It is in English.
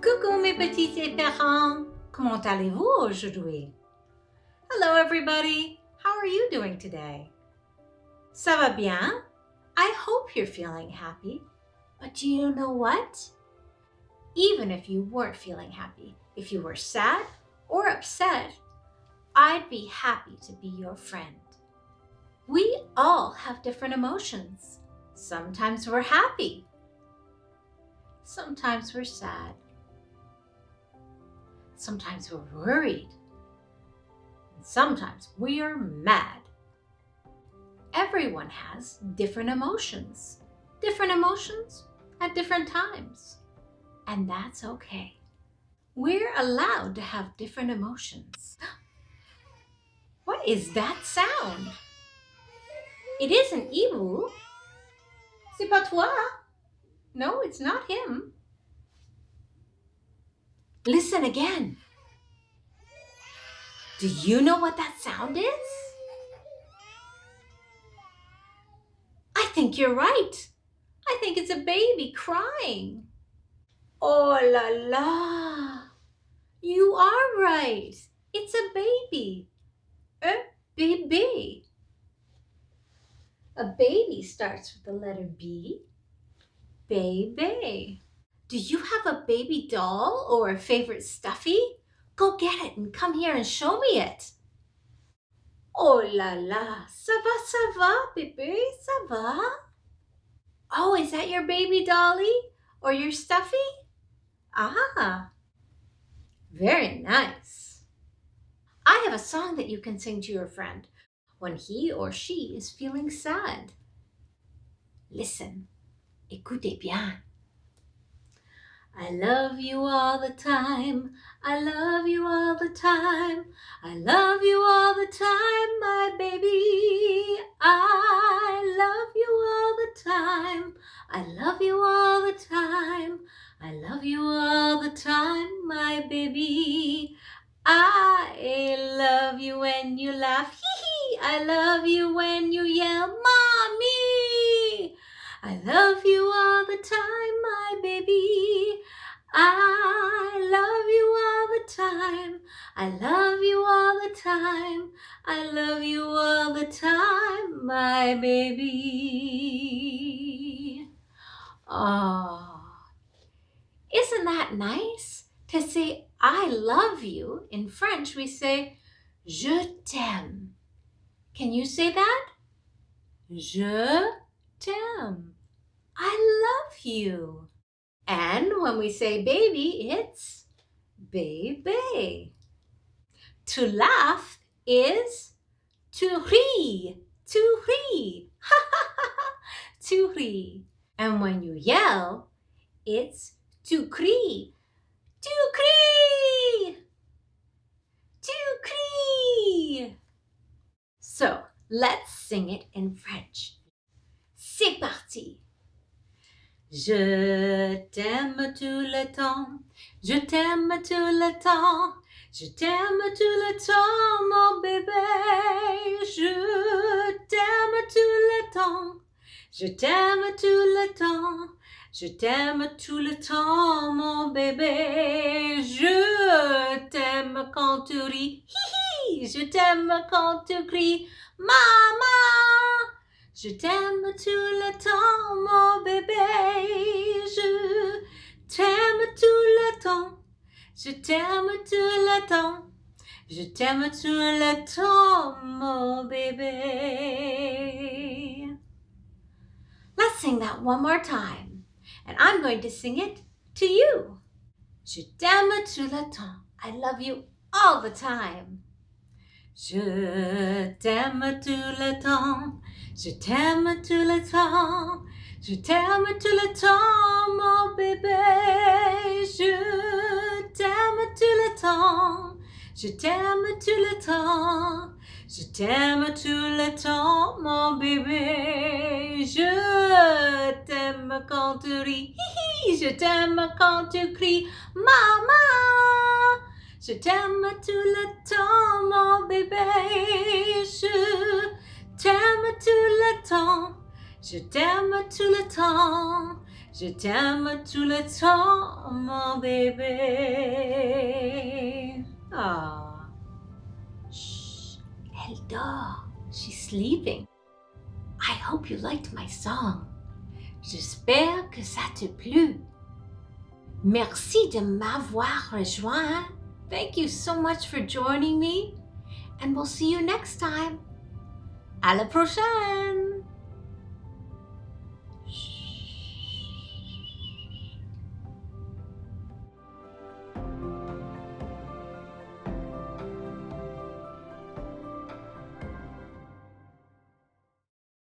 Coucou mes petits éperons! Comment allez-vous aujourd'hui? Hello everybody! How are you doing today? Ça va bien? I hope you're feeling happy. But do you know what? Even if you weren't feeling happy, if you were sad or upset, I'd be happy to be your friend. We all have different emotions. Sometimes we're happy. Sometimes we're sad. Sometimes we're worried. And sometimes we are mad. Everyone has different emotions at different times. And that's okay. We're allowed to have different emotions. What is that sound? It isn't Ibu. C'est pas toi. No, it's not him. Listen again. Do you know what that sound is? I think you're right. I think it's a baby crying. Oh la la. You are right. It's a baby. A bébé. A baby starts with the letter B. Bébé. Do you have a baby doll or a favorite stuffy? Go get it and come here and show me it. Oh la la. Ça va, bébé? Ça va? Oh, is that your baby dolly or your stuffy? Ah, very nice. I have a song that you can sing to your friend when he or she is feeling sad. Listen, écoutez bien. I love you all the time. I love you all the time. I love you all the time, my baby. I love you all the time. I love you all the time. I love you all the time, my baby. I love you when you laugh, hee hee. I love you when you yell, mommy. I love you all the time, my baby. I love you all the time. I love you all the time. I love you all the time, my baby. Oh, isn't that nice? To say I love you, in French we say je t'aime. Can you say that? Je t'aime. I love you. And when we say baby, it's bébé. To laugh is to rire, to rire, to rire. And when you yell, it's to crier, to crier, to crier. So let's sing it in French. C'est parti. Je t'aime tout le temps, je t'aime tout le temps, je t'aime tout le temps, mon bébé. Je t'aime tout le temps, je t'aime tout le temps, je t'aime tout le temps, mon bébé. Je t'aime quand tu ris, hi hi, je t'aime quand tu cries, maman. Je t'aime tout le temps, mon bébé. Je t'aime tout le temps. Je t'aime tout le temps. Je t'aime tout le temps, mon bébé. Let's sing that one more time. And I'm going to sing it to you. Je t'aime tout le temps. I love you all the time. Je t'aime tout le temps. Je t'aime tout le temps, je t'aime tout le temps, mon bébé. Je t'aime tout le temps, je t'aime tout le temps, je t'aime tout le temps, mon bébé. Je t'aime quand tu ris, hi hi, je t'aime quand tu cries, maman. Je t'aime tout le temps, mon bébé. Je t'aime tout le temps, Je t'aime tout le temps. Je t'aime tout le temps, mon bébé. Ah. Shh. Elle dort. She's sleeping. I hope you liked my song. J'espère que ça te plu. Merci de m'avoir rejoint. Thank you so much for joining me. And we'll see you next time. À la prochaine!